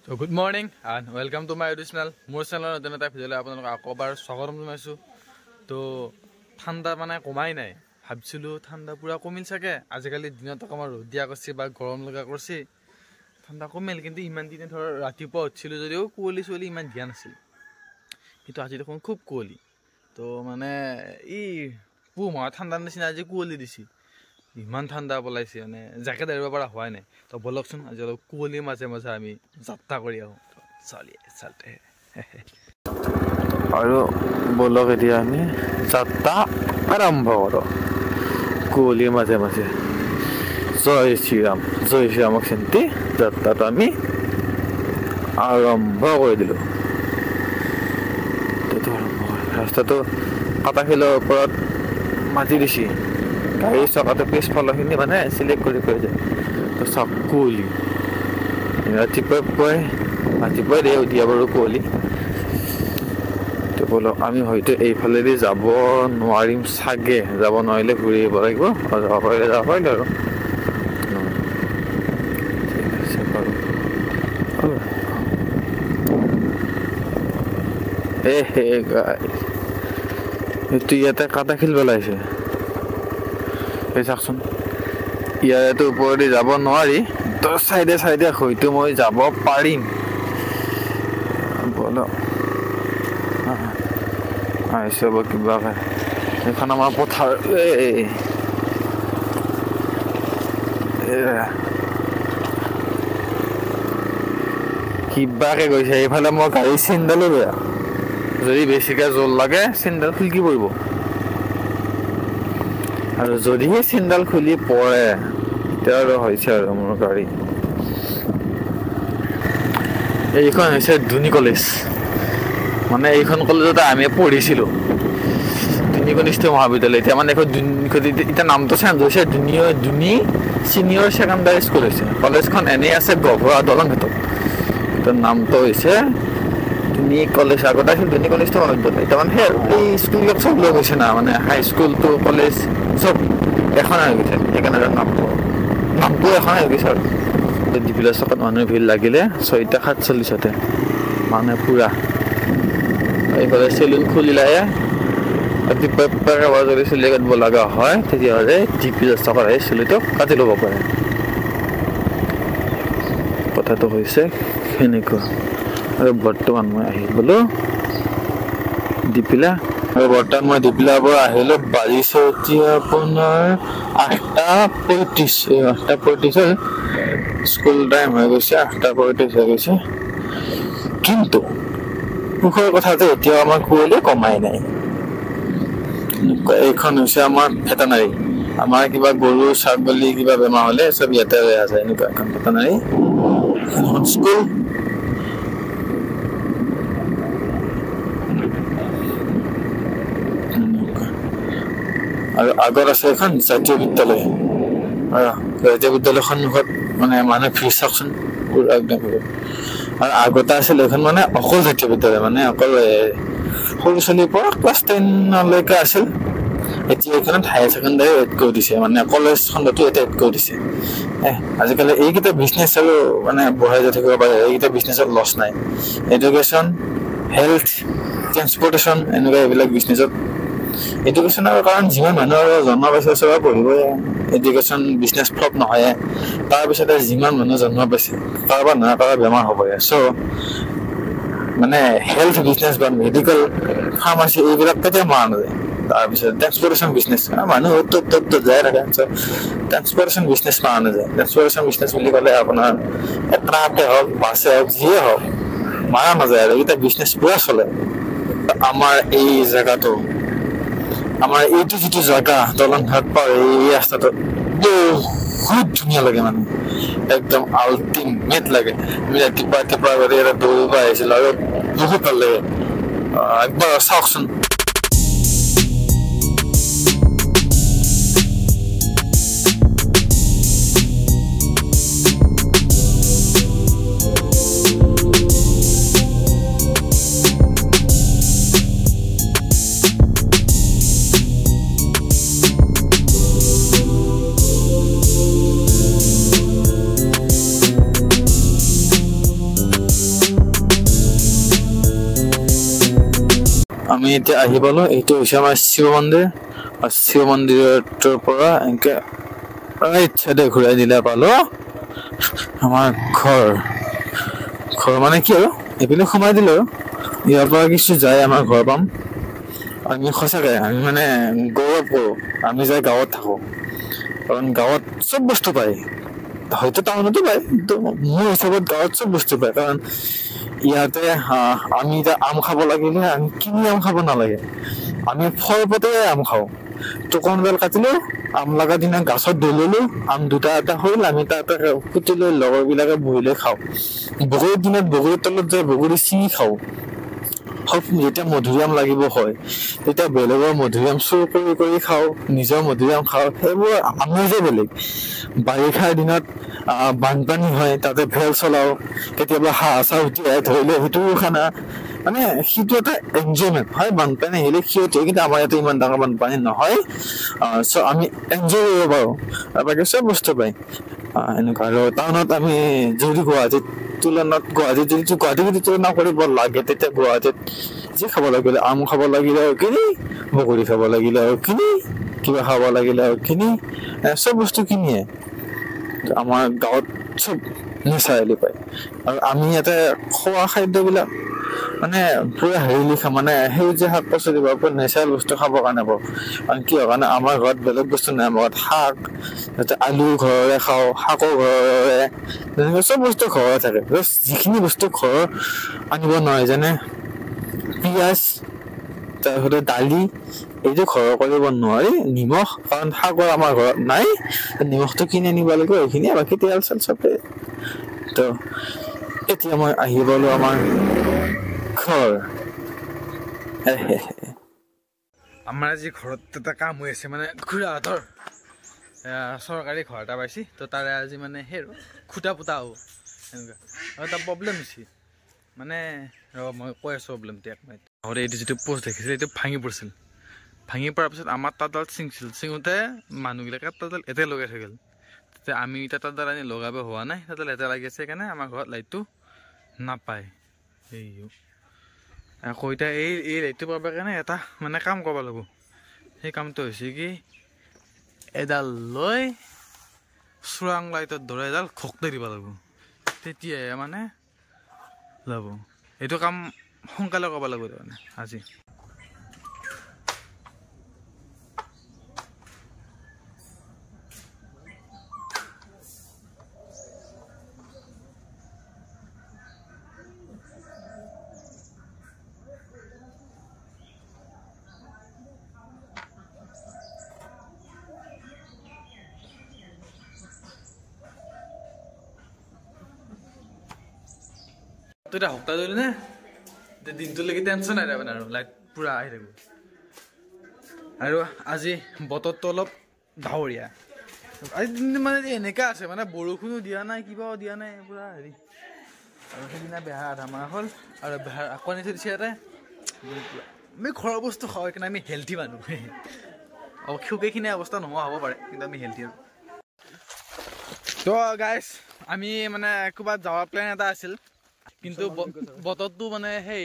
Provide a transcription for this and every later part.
So good morning and welcome to my YouTube channel. More channel than that video আপোনালোক আকবাৰ স্বাগতম জনাইছো তো ঠাণ্ডা মানে কমাই নাই ভাবছিলো ঠাণ্ডা পুৰা কমিল থাকে আজিকালি দিনত অকমান ৰ'দ দিয়া কৰিছে বা গৰম লগা কৰিছে ঠাণ্ডা কমিল কিন্তু ইমান দিনে ধৰ ৰাতিপুৱা উঠিলো যদিও কুঁৱলী চলি ইমান দিয়া নাছিল কিন্তু আজি দেখোন খুব কুঁৱলী তো মানে ই পুমা ঠাণ্ডা নিচিনা আজি কুঁৱলী দিছি ইমান ঠাণ্ডা বলাইছে মানে জেকেট এৰিব পৰা হোৱাই নাই তো বলকচোন আজি অলপ কুঁৱলীৰ মাজে মাজে আমি যাত্ৰা কৰি আহোঁ চলি চলতে আৰু বলক এতিয়া আমি যাত্ৰা আৰম্ভ কৰোঁ কুঁৱলীৰ মাজে মাজে জয় শ্ৰীৰামক চিন্তি যাত্ৰাটো আমি আৰম্ভ কৰি দিলোঁ ৰাস্তাটো কাটাখিলৰ ওপৰত মাটি দিছি গাড়ী চকাটো পিছফালৰখিনি মানে চিলেক্ট কৰি যায় তো চব কুঁৱলী ৰাতিপুৱাই দিয়া বাৰু কুঁৱলী তো বলক আমি হয়তো এইফালেদি যাব নোৱাৰিম চাগে যাব নোৱাৰিলে ঘূৰি আহিব লাগিব আৰু যাব পাৰিলে যাব পাৰিলে আৰু ঠিক আছে বাৰু এইটো ইয়াতে কাটাখিল পেলাইছে এই চাওকচোন ইয়াতো ওপৰেদি যাব নোৱাৰি তো চাইডে হয়তো মই যাব পাৰিম বলো আহিছে হ'ব কিবাকে এইখন আমাৰ পথাৰ কিবাকে গৈছে এইফালে মই গাড়ী চেণ্ডেলো বেয়া যদি বেছিকৈ জোৰ লাগে চেণ্ডেল খুলকি পৰিব আৰু যদিহে চেণ্ডেল খুলি পৰে তেতিয়া আৰু হৈছে আৰু মোৰ গাড়ী এইখন হৈছে দুনি কলেজ মানে এইখন কলেজতে আমি পঢ়িছিলোঁ দুনিকনিষ্ঠ মহাবিদ্যালয় এতিয়া মানে এখন এতিয়া নামটো চেঞ্জ হৈছে দুনি ছিনিয়ৰ ছেকেণ্ডাৰী স্কুল হৈছে কলেজখন এনেই আছে গভৰা দলং ক্ষেত্ৰত তাৰ নামটো হৈছে দুনি কলেজ আগতে আছিল দুনি কনিষ্ঠ মহাবিদ্যালয় এতিয়া মানে সেই এই স্কুলবিলাক চব লৈ গৈছে না মানে হাইস্কুল টু কলেজ চব এখন হৈ গৈছে সেইকাৰণে নামটো এখন হৈ গৈছে আৰু ডিপিলা চকত মানুহৰ ভিৰ লাগিলে 6:47 মানে পুৰা এইফালে চেলুন খুলিলাহে ৰাতিপুৱা যদি চুলি কাটিব লগা হয় তেতিয়াহ'লে ডিপিলা চকত আহি চুলিটো কাটি ল'ব পাৰে কথাটো হৈছে সেনেকুৱা আৰু বৰ্তমান মই আহি গ'লো ডিপিলা আৰু বৰ্তমান মই ডিপিলাৰ পৰা আহিলোঁ বাজিছে এতিয়া আপোনাৰ 8:35 স্কুল টাইম হৈ গৈছে 8:35 হৈ গৈছে কিন্তু সুখৰ কথা যে এতিয়াও আমাৰ কুঁৱলী কমাই নাই এইখন হৈছে আমাৰ ভেটেনাৰী আমাৰ কিবা গৰু ছাগলী কিবা বেমাৰ হ'লে চব ইয়াতে হৈ আছে এনেকুৱা এখন ভেটেনাৰী এখন স্কুল আৰু আগত আছে এখন জাতীয় বিদ্যালয় জাতীয় বিদ্যালয়ৰ সন্মুখত মানে মানুহে ভিৰ চাওকচোন পুৰা একদম আৰু আগতে আছিল এখন মানে অকল জাতীয় বিদ্যালয় মানে অকল সৰু ছোৱালীৰ পৰা ক্লাছ 10লৈকে আছিল এতিয়া এইখনত হায়াৰ ছেকেণ্ডাৰী এড কৰি দিছে মানে কলেজ খণ্ডটো এটা এড কৰি দিছে আজিকালি এইকেইটা বিজনেছ আৰু মানে বঢ়াই যাই থাকিব পাৰে এইকেইটা বিজনেছত লছ নাই এডুকেশ্যন হেল্থ ট্ৰেন্সপৰ্টেশ্যন এনেকুৱা এইবিলাক বিজনেছত এডুকেশ্যনৰ কাৰণ যিমান মানুহৰ জন্ম পাইছে চবে পঢ়িবই এডুকেশ্যন বিজনেছ ফ্লপ নহয় তাৰপিছতে যিমান মানুহ জন্ম পাইছে কাৰোবাৰ নহয় কাৰোবাৰ বেমাৰ হ'বই চ' মানে হেল্থ বিজনেছ বা মেডিকেল ফাৰ্মাচী এইবিলাক কেতিয়া মৰা নাযায় তাৰপিছত ট্ৰেন্সপৰ্টেশ্যন বিজনেছ মানুহ ত'ত যাই থাকে ট্ৰেন্সপৰ্টেশ্যন বিজনেছ মৰা নাযায় ট্ৰেন্সপৰ্টেশ্যন বিজনেছ বুলি ক'লে আপোনাৰ ট্ৰাকে হওক বাছে হওক যিয়ে হওক মৰা নাযায় আৰু এইকেইটা বিজনেছ পুৰা চলে আমাৰ এই জেগাটো আমাৰ এইটো যিটো জেগা দলংঘাট পাৰ এই ৰাস্তাটো বহুত ধুনীয়া লাগে মানে একদম আল্টিমেট লাগে আমি ৰাতিপুৱা গৈ এটা দৌৰিব আহিছিলোঁ আৰু বহুত ভাল লাগে একবাৰ চাওকচোন আমি এতিয়া আহি পালো এইটো হৈছে আমাৰ শিৱ মন্দিৰ আৰু শিৱ মন্দিৰৰ পৰা এনেকে ৰাইট চাইডে ঘূৰাই দিলে পালো আমাৰ ঘৰ মানে কি আৰু এইপিনে সোমাই দিলো আৰু ইয়াৰ পৰা কিছু যায় আমাৰ ঘৰ পাম আমি সঁচাকে আমি মানে গৌৰৱ কৰো আমি যাই গাঁৱত থাকো কাৰণ গাঁৱত চব বস্তু পায় হয়তো টাউনতো পায় কিন্তু মোৰ হিচাপত গাঁৱত চব বস্তু পায় কাৰণ ইয়াতে আমি এতিয়া আম খাব লাগিলে আমি কিনি আম খাব নালাগে আমি ফল পতে আম খাওঁ টুকন বেল কাটিলো আম লগা দিনা গাছত দলিলো আম দুটা এটা হল আমি তাতে কুটি লৈ লগৰ বিলাকে বহি লৈ খাওঁ বগৰীৰ দিনত বগৰীৰ তলত যাই বগৰী ছিঙি খাওঁ যেতিয়া মধুৰিআম লাগিব হয় তেতিয়া বেলেগৰ মধুৰিআম চুৰ কৰি কৰি খাওঁ নিজৰ মধুৰিআম খাওঁ সেইবোৰ আমেজে বেলেগ বাৰিষাৰ দিনত বানপানী হয় তাতে ভেল চলাও কেতিয়াবা হাঁহ চাহ উটিয়াই ধৰিলে সেইটোও খানা মানে সেইটো এটা এনজয়মেণ্ট হয় বানপানী আহিলে সিহঁতে কিন্তু আমাৰ ইয়াতে ইমান ডাঙৰ বানপানী নহয় চ' আমি এনজয় কৰিব পাৰো আৰু বাকী চব বস্তু পায় এনেকুৱা আৰু টাউনত আমি যদি গুৱাহাটীত তুলনাত গুৱাহাটীত যদি তুলনা কৰিব লাগে তেতিয়া গুৱাহাটীত যি খাব লাগিলে আম খাব লাগিলে আৰু কিনি বগৰী খাব লাগিলে আৰু কিনি কিবা খাব লাগিলে আৰু কিনি চব বস্তু কিনিয়ে আমাৰ গাঁৱত চব নেচাৰেলি পায় আৰু আমি ইয়াতে খোৱা খাদ্যবিলাক মানে পুৰা হেৰি লিখা মানে সেউজীয়া শাক পাচলি বা পুৰা নেচাৰেল বস্তু খাবৰ কাৰণে পাওঁ কাৰণ কিয় কাৰণে আমাৰ ঘৰত বেলেগ বস্তু নাই আমাৰ ঘৰত শাক আলু ঘৰৰে খাওঁ শাকৰ ঘৰৰে তেনেকৈ চব বস্তু ঘৰৰে থাকে যিখিনি বস্তু ঘৰৰ আনিব নোৱাৰে যেনে পিঁয়াজ তাৰপিছতে দালি এইটো ঘৰৰ কৰিব নোৱাৰি নিমখ কাৰণ শাকৰ আমাৰ ঘৰত নাই নিমখটো কিনি আনিব লাগিব এইখিনিয়ে বাকী তেল চেল চবেই তো এতিয়া মই আহি পালো আমাৰ ঘৰ আমাৰ আজি ঘৰত এটা কাম হৈ আছে মানে খুৰাহঁতৰ চৰকাৰী ঘৰ এটা পাইছি তো তাৰে আজি মানে সেই খুটা পুতা হ'ব এনেকুৱা আৰু এটা প্ৰব্লেম হৈছে মানে মই কৈ আছোঁ প্ৰব্লেমটো এক মিনিট আগতে এইটো যিটো পোষ্ট দেখিছিল এইটো ভাঙি পৰিছিল ভাঙি পৰাৰ পিছত আমাৰ তাঁতডাল ছিঙিছিল ছিঙোতে মানুহবিলাকে তাঁতডাল এতে লগাই থৈ গ'ল তেতিয়া আমি এতিয়া তাঁতডাল আনি লগাব হোৱা নাই তাঁতডাল এতে লাগি আছে সেইকাৰণে আমাৰ ঘৰত লাইটটো নাপায় এই আকৌ এতিয়া এই লাইটটো পাবৰ কাৰণে এটা মানে কাম কৰিব লাগিব সেই কামটো হৈছে কি এডাল লৈ চোৰাং লাইটৰ দৰে এডাল ঘোকতে দিব লাগিব তেতিয়াহে মানে ল'ব এইটো কাম সোনকালে কৰিব লাগিব তাৰমানে আজি তো এটা সপ্তাহ ধৰি নে দিনটোলৈকে টেনশ্যন নাই তাৰমানে আৰু লাইট পূৰা আহি থাকিব আৰু আজি বতৰটো অলপ ডাৱৰীয়া আজি দিনটো মানে এনেকুৱা আছে মানে বৰষুণো দিয়া নাই কিবাও দিয়া নাই পূৰা হেৰি আৰু সেইদিনা বেহাৰ আধা মাৰা হ'ল আৰু বেহাৰ আকৌ আনি থৈ দিছে ইয়াতে আমি ঘৰৰ বস্তু খাওঁ সেইকাৰণে আমি হেল্থি মানুহ খুবেইখিনি অৱস্থা নোহোৱা হ'ব পাৰে কিন্তু আমি হেল্থি আৰু তো গাইজ আমি মানে ক'ৰবাত যোৱাৰ প্লেন এটা আছিল কিন্তু বতৰটো মানে সেই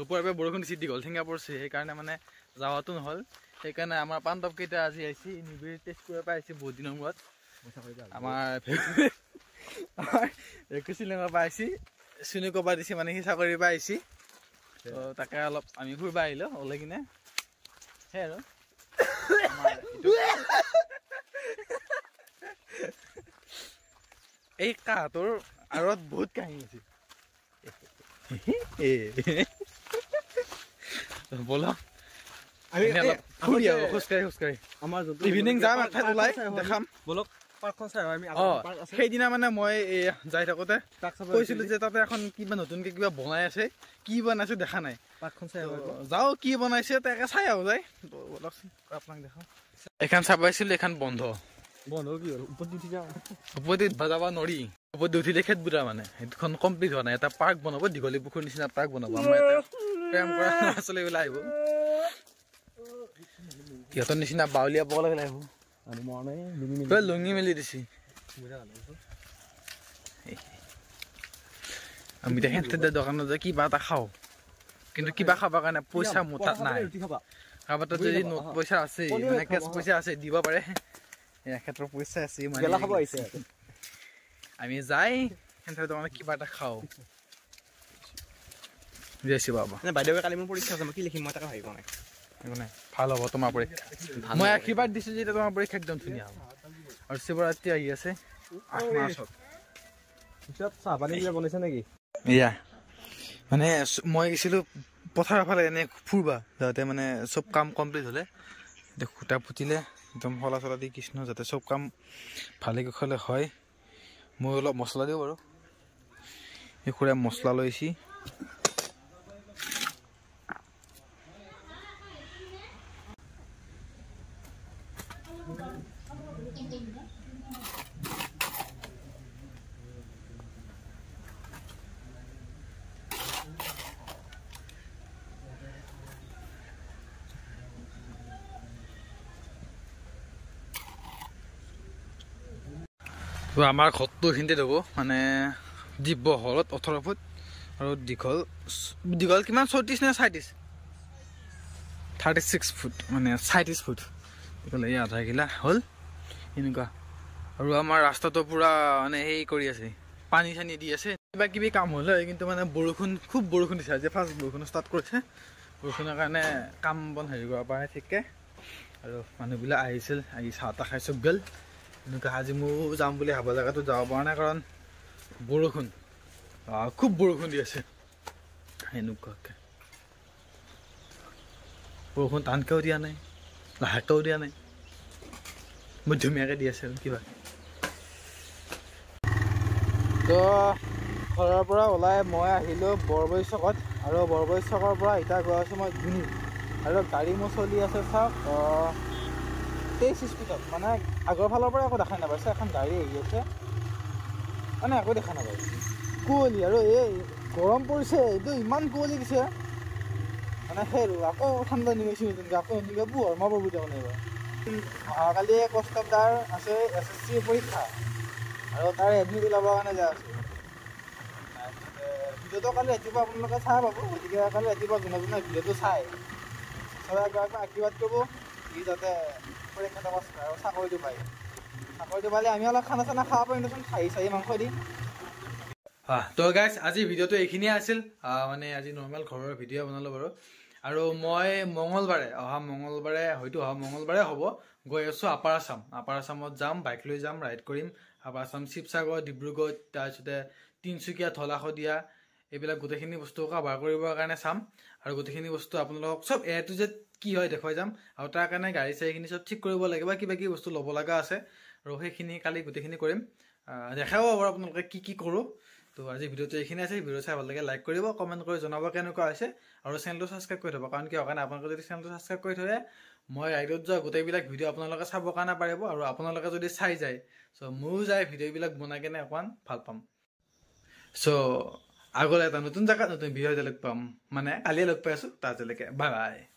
ওপৰৰ পৰা বৰষুণ দিছে দীঘল ঠেঙা পৰিছে সেইকাৰণে মানে যাৱাটো নহ'ল সেইকাৰণে আমাৰ পাণ্ডৱকেইটা আজি আহিছে নিবিৰ টেষ্ট কৰিব পৰা আহিছে বহুত দিনৰ মূৰত আমাৰ শ্বিলঙৰ পৰা আহিছে চুনি ক'ৰবাত দিছে মানে সি চাকৰিৰ পৰা আহিছে তো তাকে অলপ আমি ফুৰিব আহিলোঁ ওলাই কিনে সেই আৰু এই কাহঁতৰ আঁৰত বহুত কাহিনী আছে বলো ইভিনিং যাম এঠাইত ওলাই দেখাম বলক সেইদিনা মানে মই যাই থাকোঁতে কৈছিলো যে তাতে এখন কিবা নতুনকে কিবা বনাই আছে কি বনাইছে দেখা নাই যাওঁ কি বনাইছে তাকে চাই আহো যায় বলকচোন আপোনাক দেখাওঁ এখন চাব আহিছিলো এখন বন্ধ বন্ধ কি হ'ল ওপৰত উঠি যাওঁ ওপৰত যাব নোৱাৰি ওপৰত উঠিলে খেত বুঢ়া মানে সেইখন কমপ্লিট হোৱা নাই এটা পাৰ্ক বনাব দীঘলী পুখুৰীৰ নিচিনা পাৰ্ক বনাব আমাৰ ইয়াতে প্ৰেম কৰা ল'ৰা ছোৱালীবিলাক আহিব সিহঁতৰ নিচিনা বাউলীয়া পাব লাগিলে আহিব লুঙি মেলি দিছে আমি এতিয়া দোকানত যায় কিবা এটা খাওঁ কিন্তু কিবা খাবৰ কাৰণে পইচা মোৰ তাত নাই কাৰোবাৰ তাত যদি নোট পইচা আছে মানে কেছ পইচা আছে দিব পাৰে এখেতৰ পইচা আছে আমি যাই সেনেকৈ তাৰমানে কিবা এটা খাওঁ বুজিছোঁ বাবা বাইদেউ কালি মোৰ পৰীক্ষা আছে মই কি লিখিম মই তাকে ভাবি পোৱা নাই একো নাই ভাল হ'ব তোমাৰ পৰীক্ষা মই আশীৰ্বাদ দিছোঁ যে তোমাৰ পৰীক্ষা একদম ধুনীয়া হ'ব আৰু শিৱৰাত্ৰি আহি আছে পিছত চাহপানী কিবা বনাইছে নেকি এয়া মানে মই গৈছিলোঁ পথাৰৰ ফালে এনে ফুৰবা যাতে মানে চব কাম কমপ্লিট হ'লে এতিয়া খুটা ফুটিলে একদম শলা চলা দি কৃষ্ণ যাতে চব কাম ভালে কুশলে হয় মই অলপ মছলা দিওঁ বাৰু এই খুৰাই মছলা লৈছি আমাৰ ঘৰটো এইখিনিতে হ'ব মানে বহলত 18 ফুট আৰু দীঘল কিমান 34 নে 37 36 ফুট মানে 37 ফুট এইফালে এই আধা কিলা হ'ল এনেকুৱা আৰু আমাৰ ৰাস্তাটো পূৰা মানে সেই কৰি আছে পানী চানী দি আছে কিবা কিবি কাম হ'ল হয় কিন্তু মানে খুব বৰষুণ দিছে আজি ফাৰ্ষ্ট বৰষুণ ষ্টাৰ্ট কৰিছে বৰষুণৰ কাৰণে কাম বন হেৰি কৰিব পাৰে ঠিককৈ আৰু মানুহবিলাক আহিছিল আহি চাহ তাহ খাই চব গ'ল এনেকুৱা আজি মোৰ যাম বুলি ভাবা জেগাটো যাব পৰা নাই কাৰণ বৰষুণ খুব বৰষুণ দি আছে এনেকুৱাকৈ বৰষুণ টানকৈও দিয়া নাই লাহেকৈও দিয়া নাই মধ্যমীয়াকৈ দি আছে আৰু কিবা তো ঘৰৰ পৰা ওলাই মই আহিলোঁ বৰবৈ চকত আৰু বৰবৈ চকৰ পৰা এতিয়া গৈ আছোঁ মই গুণি আৰু গাড়ী মোৰ চলি আছে চাওক 23 স্পীডত মানে আগৰ ফালৰ পৰা একো দেখা নাপাইছে এখন গাড়ী আহি আছে মানে একো দেখা নাপায় কুঁৱলী আৰু এই গৰম পৰিছে এইটো ইমান কুঁৱলী দিছে মানে সেই আকৌ ঠাণ্ডা নিবাইছোঁ নতুনকৈ আকৌ এনেকৈ পোহৰ মাৰিব বুজি পোৱা নাই অহাকালি কষ্টদাৰ আছে SSC পৰীক্ষা আৰু তাৰ এডমিট ওলাবৰ কাৰণে যাই আছোঁ ভিডিঅ'টো কালি ৰাতিপুৱা আপোনালোকে চাই পাব গতিকে কালি ৰাতিপুৱা যোনে যোনে ভিডিঅ'টো চাই চবে এগৰাকী আশীৰ্বাদ কৰিব ই যাতে পৰীক্ষাটো পাছ কৰে আৰু চাকৰিটো পালে আমি অলপ খানা চানা খাব পাৰিম দেচোন খাহী মাংস দি তো গাইজ আজি ভিডিঅ'টো এইখিনিয়ে আছিল মানে আজি নৰ্মেল ঘৰৰ ভিডিঅ' বনালোঁ বাৰু আৰু মই অহা মঙলবাৰে হ'ব গৈ আছোঁ আপাৰ আছামত যাম বাইক লৈ যাম ৰাইড কৰিম আপাৰ আছাম শিৱসাগৰ ডিব্ৰুগড় তাৰপিছতে তিনিচুকীয়া ধলা শদিয়া এইবিলাক গোটেইখিনি বস্তু কাভাৰ কৰিবৰ কাৰণে চাম আৰু গোটেইখিনি বস্তু আপোনালোকক চব A to Z কি হয় দেখুৱাই যাম আৰু তাৰ কাৰণে গাড়ী চাড়ীখিনি চব ঠিক কৰিব লাগে বা কিবা কিবি বস্তু ল'ব লগা আছে আৰু সেইখিনি কালি গোটেইখিনি কৰিম দেখাব বাৰু আপোনালোকে কি কৰোঁ তো আজি ভিডিঅ'টো এইখিনি আছে ভিডিঅ' চাই ভাল লাগে লাইক কৰিব কমেণ্ট কৰি জনাব কেনেকুৱা হৈছে আৰু চেনেলটো ছাবস্ক্ৰাইব কৰি থ'ব কাৰণ কিয় কাৰণে আপোনালোকে যদি চেনেলটো ছাবস্ক্ৰাইব কৰি থয় মই ৰাইডত যোৱা গোটেইবিলাক ভিডিঅ' আপোনালোকে চাবৰ কাৰণে পাৰিব আৰু আপোনালোকে যদি চাই যায় চ' ময়ো যাই ভিডিঅ'বিলাক বনাই কেনে অকণমান ভাল পাম চ' আগলৈ এটা নতুন জেগাত নতুন ভিডিঅ' লগ পাম মানে কালিয়ে লগ পাই আছোঁ তালৈকে বাই বাই